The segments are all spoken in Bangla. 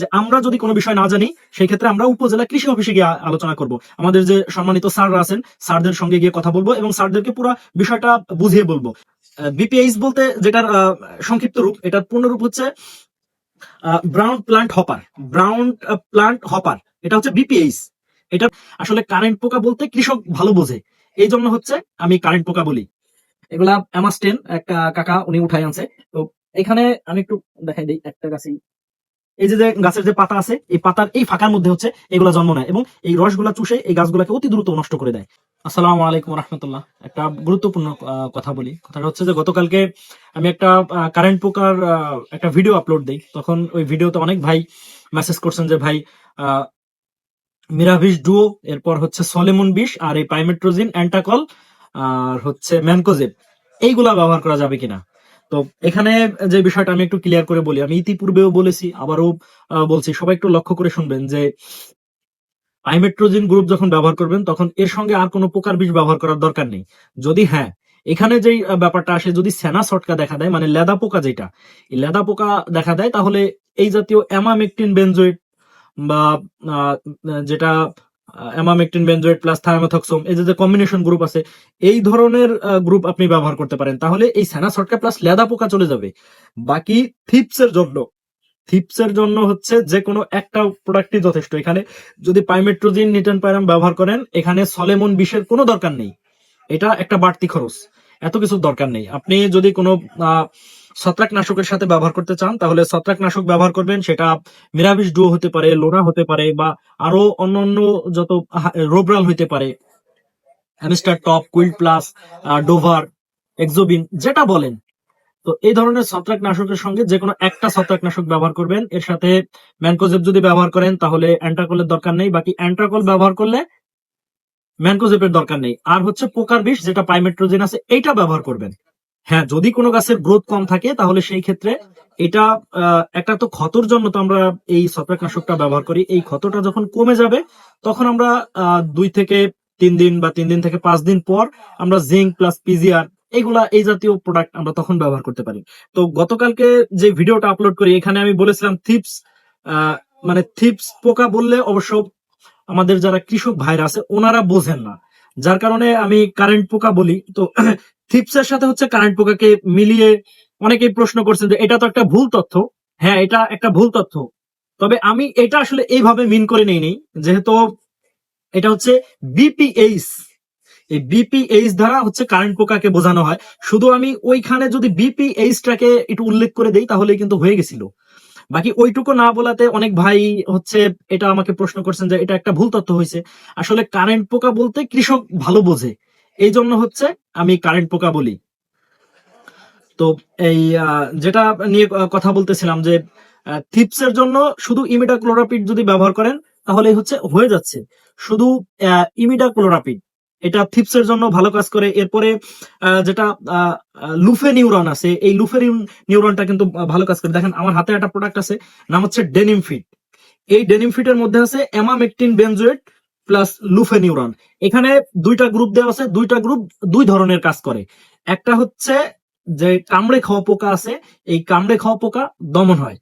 যে আমরা যদি কোনো বিষয় না জানি সেই ক্ষেত্রে আমরা উপজেলা কৃষি অফিসে গিয়ে আলোচনা করব, আমাদের যে সম্মানিত স্যাররা আছেন স্যারদের সঙ্গে গিয়ে কথা বলবো এবং স্যারদেরকে পুরো বিষয়টা বুঝিয়ে বলবো। বিপিএইচ বলতে যেটার সংক্ষিপ্ত রূপ, এটার পূর্ণ রূপ হচ্ছে brown plant hopper. Brown plant hopper এটা হচ্ছে বিপিএইচ। এটা আসলে কারেন্ট পোকা বলতে কৃষক ভালো বোঝে, এই জন্য হচ্ছে আমি কারেন্ট পোকা বলি। এগুলা অ্যামাস্টেন এক কাকা উনি উঠাই আনছে। তো এখানে আমি একটু দেখাই দিই একটা গাছি, এই যে গাছের যে পাতা আছে এই পাতার এই ফাঁকার মধ্যে হচ্ছে এগুলা জন্ম নেয় এবং এই রসগুলা চুষে এই গাছগুলাকে অতি দ্রুত নষ্ট করে দেয়। আসসালামু আলাইকুম রহমতুল্লাহ। একটা গুরুত্বপূর্ণ কথা বলি। কথাটা হচ্ছে যে গতকালকে আমি একটা কারেন্ট পোকার একটা ভিডিও আপলোড দিই, তখন ওই ভিডিওতে অনেক ভাই মেসেজ করছেন যে ভাই মিরাভিস ডুও, এরপর হচ্ছে সলেমন বিষ আর এই পাইমেট্রোজিন অ্যান্টাকল আর হচ্ছে ম্যানকোজেব এইগুলা ব্যবহার করা যাবে কিনা। তো এখানে যে বিষয়টা আমি একটু ক্লিয়ার করে বলি, আমি ইতিপূর্বেও বলেছি আবারও বলছি, সবাই একটু লক্ষ্য করে শুনবেন যে পাইমেট্রোজিন গ্রুপ যখন ব্যবহার করবেন তখন এর সঙ্গে আর কোনো পোকার বিষ ব্যবহার করার দরকার নেই। যদি হ্যাঁ এখানে যেই ব্যাপারটা আসে, যদি সেনা সটকা দেখা দেয় মানে লেদা পোকা, যেটা এই লেদা পোকা দেখা দেয়, তাহলে এই জাতীয় অ্যামামেকটিন বেনজোয়েট বা যেটা অ্যামামেকটিন বেনজোয়েট প্লাস থায়ামেথক্সোম, এই যে কম্বিনেশন গ্রুপ আছে, এই ধরনের গ্রুপ আপনি ব্যবহার করতে পারেন, তাহলে এই সেনা সটকা প্লাস লেদা পোকা চলে যাবে। বাকি থিপসের জন্য হচ্ছে যে কোনো একটা প্রোডাক্টই যথেষ্ট। এখানে যদি পাইমেট্রোজিন নিটেন পাইরাম ব্যবহার করেন, এখানে সলেমন বিষের কোনো দরকার নেই, এটা একটা বাড়তি খরচ, এত কিছু দরকার নেই। আপনি যদি কোনো ছত্রাকনাশকের সাথে ব্যবহার করতে চান তাহলে ছত্রাকনাশক ব্যবহার করবেন, সেটা মিরাভিস ডুও হতে পারে, লোনা হতে পারে, বা আরো অন্যান্য যত রোবরাল হইতে পারে, হ্যামস্টার টপ, কুইল প্লাস, ডোভার, এক্সোবিন, যেটা বলেন। তো এই ধরনের ছত্রাকনাশকের সঙ্গে যে কোনো একটা ছত্রাকনাশক ব্যবহার করবেন। এর সাথে ম্যানকোজেব যদি ব্যবহার করেন তাহলে অ্যান্ট্রাকলের দরকার নেই, বাকি অ্যান্ট্রাকল ব্যবহার করলে ম্যানকোজেবের দরকার নেই। আর হচ্ছে পোকার বিষ যেটা পাইমেট্রোজিন আছে এইটা ব্যবহার করবেন। হ্যাঁ, যদি কোনো গাছের গ্রোথ কম থাকে তাহলে সেই ক্ষেত্রে এটা একটা তো ক্ষতর জন্য তো আমরা এই ছত্রাকনাশকটা ব্যবহার করি, এই ক্ষতটা যখন কমে যাবে তখন আমরা 2 থেকে 3 দিন বা 3 দিন থেকে 5 দিন পর আমরা জিঙ্ক প্লাস পিজিআর এইগুলা এই জাতীয় প্রোডাক্ট আমরা তখন ব্যবহার করতে পারি। তো গতকালকে যে ভিডিওটা আপলোড করি এখানে আমি বলেছিলাম থিপস, মানে থিপস পোকা বললে অবশ্য আমাদের যারা কৃষক ভাইরা আছে ওনারা বোঝেন না, যার কারণে আমি কারেন্ট পোকা বলি। তো থিপসের সাথে হচ্ছে কারেন্ট পোকাকে মিলিয়ে অনেকেই প্রশ্ন করছেন যে এটা তো একটা ভুল তথ্য। হ্যাঁ, এটা একটা ভুল তথ্য, তবে আমি এটা আসলে এইভাবে মিন করে নেই, যেহেতু এটা হচ্ছে বিপিএইচ, এই বিপিএইচ দ্বারা হচ্ছে কারেন্ট পোকাকে বোঝানো হয়। শুধু আমি ওইখানে যদি বিপিএইচটাকে একটু উল্লেখ করে দেই তাহলে কিন্তু হয়ে গেছিল। বাকি ওইটুকু না বলাতে অনেক ভাই হচ্ছে এটা আমাকে প্রশ্ন করছেন যে এটা একটা ভুল তথ্য হয়েছে। আসলে কারেন্ট পোকা বলতে কৃষক ভালো বোঝে, এই জন্য হচ্ছে আমি কারেন্ট পোকা বলি। তো এই যেটা নিয়ে কথা বলতেছিলাম যে থিপসের জন্য শুধু ইমিডাক্লোরাপিড যদি ব্যবহার করেন তাহলে হচ্ছে হয়ে যাচ্ছে। শুধু ইমিডাক্লোরাপিড এটা থিপসের জন্য ভালো কাজ করে। এরপরে যেটা লুফে নিউরন আছে, এই লুফে নিউরনটা কিন্তু ভালো কাজ করে। দেখেন আমার হাতে একটা প্রোডাক্ট আছে, নাম হচ্ছে ডেনিমফিট। এই ডেনিমফিটের মধ্যে আছে অ্যামামেকটিন বেনজোয়েট প্লাস লুফে নিউরন। এখানে দুইটা গ্রুপ দেওয়া আছে, দুইটা গ্রুপ দুই ধরনের কাজ করে। একটা হচ্ছে যে কামড়ে খাওয়া পোকা আছে, এই কামড়ে খাওয়া পোকা দমন হয়।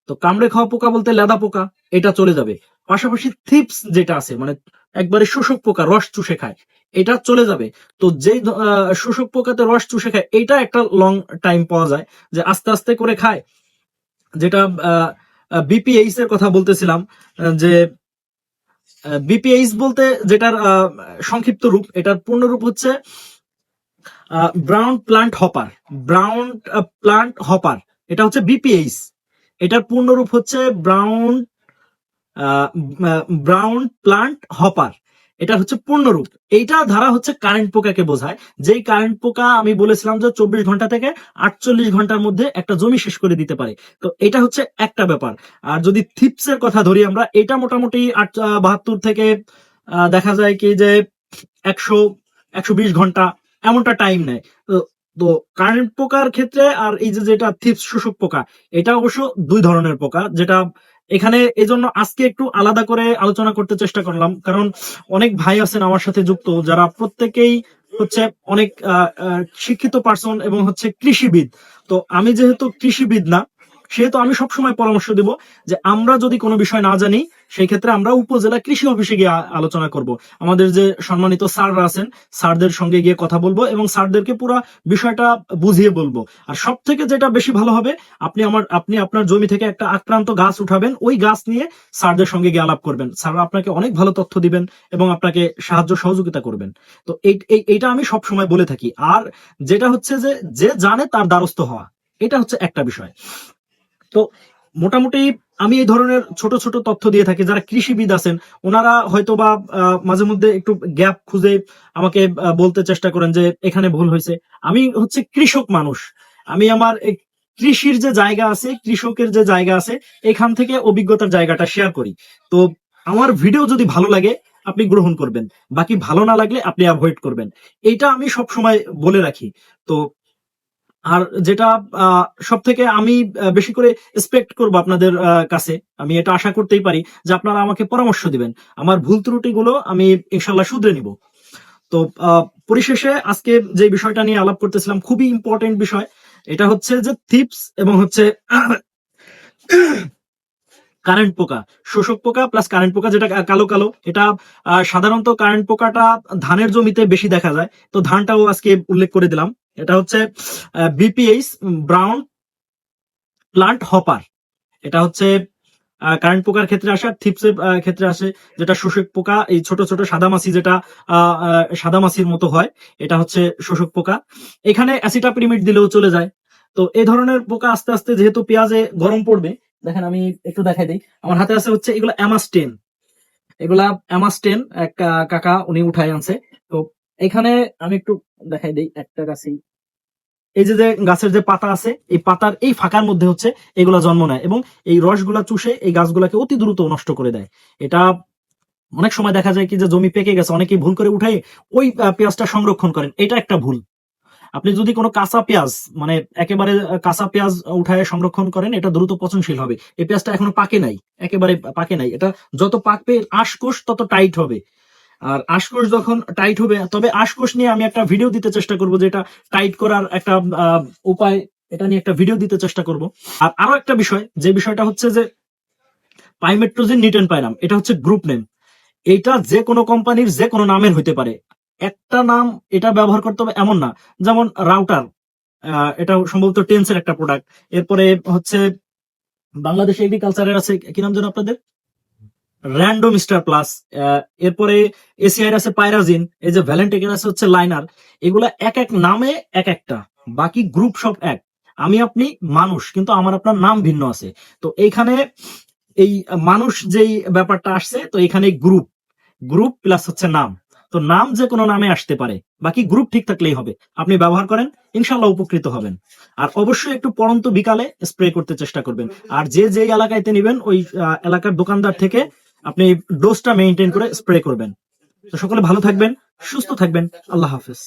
তো কামড়ে খাওয়া পোকা বলতে লেদা পোকা, এটা চলে যাবে। পাশাপাশি থিপস যেটা আছে মানে একবারে শোষক পোকা, রস চুষে খায়, এটা চলে যাবে। তো যেই শোষক পোকাতে রস চুষে খায় এইটা একটা লং টাইম পাওয়া যায়, যে আস্তে আস্তে করে খায়। যেটা বিপিএইচ এর কথা বলতেছিলাম, যে বিপিএইচ বলতে যেটার সংক্ষিপ্ত রূপ, এটার পূর্ণ রূপ হচ্ছে brown plant hopper. Brown plant hopper এটা হচ্ছে বিপিএইচ। এটার পূর্ণরূপ হচ্ছে ব্রাউন প্লান্ট হপার, এটা হচ্ছে পূর্ণরূপ। এইটা ধারা হচ্ছে কারেন্ট পোকাকে বোঝায়, যেই কারেন্ট পোকা আমি বলেছিলাম যে 24 ঘন্টা থেকে 48 ঘন্টার মধ্যে একটা জমি শেষ করে দিতে পারে। তো এটা হচ্ছে একটা ব্যাপার। আর যদি থিপসের কথা ধরি আমরা, এটা মোটামুটি 72 থেকে দেখা যায় কি যে 100-120 ঘন্টা এমনটা টাইম নেয়। তো তো কারেন্ট পোকার ক্ষেত্রে আর এই যে যেটা থিপস শোষক পোকা, এটা অবশ্য দুই ধরনের পোকা, যেটা এখানে এজন্য আজকে একটু আলাদা করে আলোচনা করতে চেষ্টা করলাম, কারণ অনেক ভাই আছেন আমার সাথে যুক্ত যারা প্রত্যেকেই হচ্ছে অনেক শিক্ষিত পার্সন এবং হচ্ছে কৃষিবিদ। তো আমি যেহেতু কৃষিবিদ না, সেহেতু আমি সবসময় পরামর্শ দিব যে আমরা যদি কোনো বিষয় না জানি সেই ক্ষেত্রে আমরা উপজেলা কৃষি অফিসে গিয়ে আলোচনা করব। আমাদের যে সম্মানিত স্যাররা আছেন, স্যারদের সঙ্গে গিয়ে কথা বলবো এবং স্যারদেরকে পুরো বিষয়টা বুঝিয়ে বলবো। আর সব থেকে যেটা বেশি ভালো হবে, আপনি আপনার জমি থেকে একটা আক্রান্ত গাছ উঠাবেন, ওই গাছ নিয়ে স্যারদের সঙ্গে গিয়ে আলাপ করবেন। স্যাররা আপনাকে অনেক ভালো তথ্য দিবেন এবং আপনাকে সাহায্য সহযোগিতা করবেন। তো এইটা আমি সব সময় বলে থাকি। আর যেটা হচ্ছে যে জানে তার দ্বারস্থ হওয়া, এটা হচ্ছে একটা বিষয়। তো মোটামুটি আমি এই ধরনের ছোট ছোট তথ্য দিয়ে থাকি। যারা কৃষিবিদ আছেন ওনারা হয়তো বা মাঝে মধ্যে একটু গ্যাপ খুঁজে আমাকে বলতে চেষ্টা করেন যে এখানে ভুল হয়েছে। আমি হচ্ছে কৃষক মানুষ, আমি আমার কৃষির যে জায়গা আছে, কৃষকের যে জায়গা আছে, এখান থেকে অভিজ্ঞতার জায়গাটা শেয়ার করি। তো আমার ভিডিও যদি ভালো লাগে আপনি গ্রহণ করবেন, বাকি ভালো না লাগলে আপনি অ্যাভয়েড করবেন। এটা আমি সব সময় বলে রাখি। তো আর যেটা সব থেকে আমি বেশি করে এক্সপেক্ট করবো আপনাদের কাছে, আমি এটা আশা করতেই পারি যে আপনারা আমাকে পরামর্শ দিবেন। আমার ভুল ত্রুটিগুলো আমি ইনশাল্লাহ শুধরে নিব। তো পরিশেষে আজকে যে বিষয়টা নিয়ে আলাপ করতেছিলাম, খুবই ইম্পর্টেন্ট বিষয়। এটা হচ্ছে যে থিপস এবং হচ্ছে কারেন্ট পোকা, শোষক পোকা প্লাস কারেন্ট পোকা, যেটা কালো কালো। এটা সাধারণত কারেন্ট পোকাটা ধানের জমিতে বেশি দেখা যায়, তো ধানটাও আজকে উল্লেখ করে দিলাম। এটা হচ্ছে বিপিএইচ, ব্রাউন প্লান্ট হপার। এটা হচ্ছে কারেন্ট পোকার ক্ষেত্রে আসে, আর থিপসের ক্ষেত্রে আসে যেটা শোষক পোকা, এই ছোট ছোট সাদামাছি, যেটা সাদামাছির মতো হয়, এটা হচ্ছে শোষক পোকা। এখানে অ্যাসিটাপিরিমিড দিলেও চলে যায়। তো এই ধরনের পোকা আস্তে আস্তে, যেহেতু পেঁয়াজে গরম পড়বে, দেখেন আমি একটু দেখাই দিই, আমার হাতে আছে হচ্ছে এগুলো অ্যামাস্টেন। এগুলা অ্যামাস্টেন এক কাকা উনি উঠাই আনছে। তো এখানে আমি একটু দেখাই দিই একটা গাছি, এই যে গাছের যে পাতা আছে, এই পাতার এই ফাঁকার মধ্যে হচ্ছে এগুলা জন্ম নেয় এবং এই রসগুলা চুষে এই গাছগুলাকে অতি দ্রুত নষ্ট করে দেয়। এটা অনেক সময় দেখা যায় কি যে জমি পেকে গেছে, অনেকেই ভুল করে উঠাই ওই পেঁয়াজটা সংরক্ষণ করেন, এটা একটা ভুল। আপনি যদি কোনো কাঁচা পেঁয়াজ, মানে একেবারে কাঁচা পেঁয়াজ উঠায় সংরক্ষণ করেন, এটা দ্রুত পচনশীল হবে। এই পেঁয়াজটা এখনো পাকে নাই, একেবারে পাকে নাই। এটা যত পাকবে আঁশকোষ তত টাইট হবে, আর আঁশকোষ যখন টাইট হবে, তবে আঁশকোষ নিয়ে আমি একটা ভিডিও দিতে চেষ্টা করব, যে এটা টাইট করার একটা উপায়, এটা নিয়ে একটা ভিডিও দিতে চেষ্টা করব। আর আরো একটা বিষয়, যে বিষয়টা হচ্ছে যে পাইমেট্রোজিন নিটেন পাইরাম, এটা হচ্ছে গ্রুপ নেম। এটা যে কোনো কোম্পানির যে কোনো নামের হইতে পারে, একটা নাম এটা ব্যবহার করতে হবে এমন না। যেমন রাউটার, এটা সম্ভবত টেন্সের একটা প্রোডাক্ট। এরপরে হচ্ছে বাংলাদেশ এগ্রিকালচারের আছে, কি নাম যেন আপনাদের, র্যান্ডম স্টার প্লাস। এরপরে এসিআই আছে পাইরাজিন, এই যে ভ্যালেন্টেকের আছে হচ্ছে লাইনার। এগুলা এক এক নামে এক একটা, বাকি গ্রুপ সব এক। আমি আপনি মানুষ, কিন্তু আমার আপনার নাম ভিন্ন আছে। তো এইখানে এই মানুষ যেই ব্যাপারটা আসছে, তো এখানে গ্রুপ, গ্রুপ প্লাস হচ্ছে নাম। তো নাম যে কোনো নামে আসতে পারে, বাকি গ্রুপ ঠিক থাকলেই হবে। আপনি ব্যবহার করেন, ইনশাল্লাহ উপকৃত হবেন। আর অবশ্যই একটু পড়ন্ত বিকালে স্প্রে করতে চেষ্টা করবেন। আর যে এলাকাতে নিবেন, ওই এলাকার দোকানদার থেকে আপনি ডোজটা মেনটেন করে স্প্রে করবেন। তো সকলে ভালো থাকবেন, সুস্থ থাকবেন। আল্লাহ হাফেজ।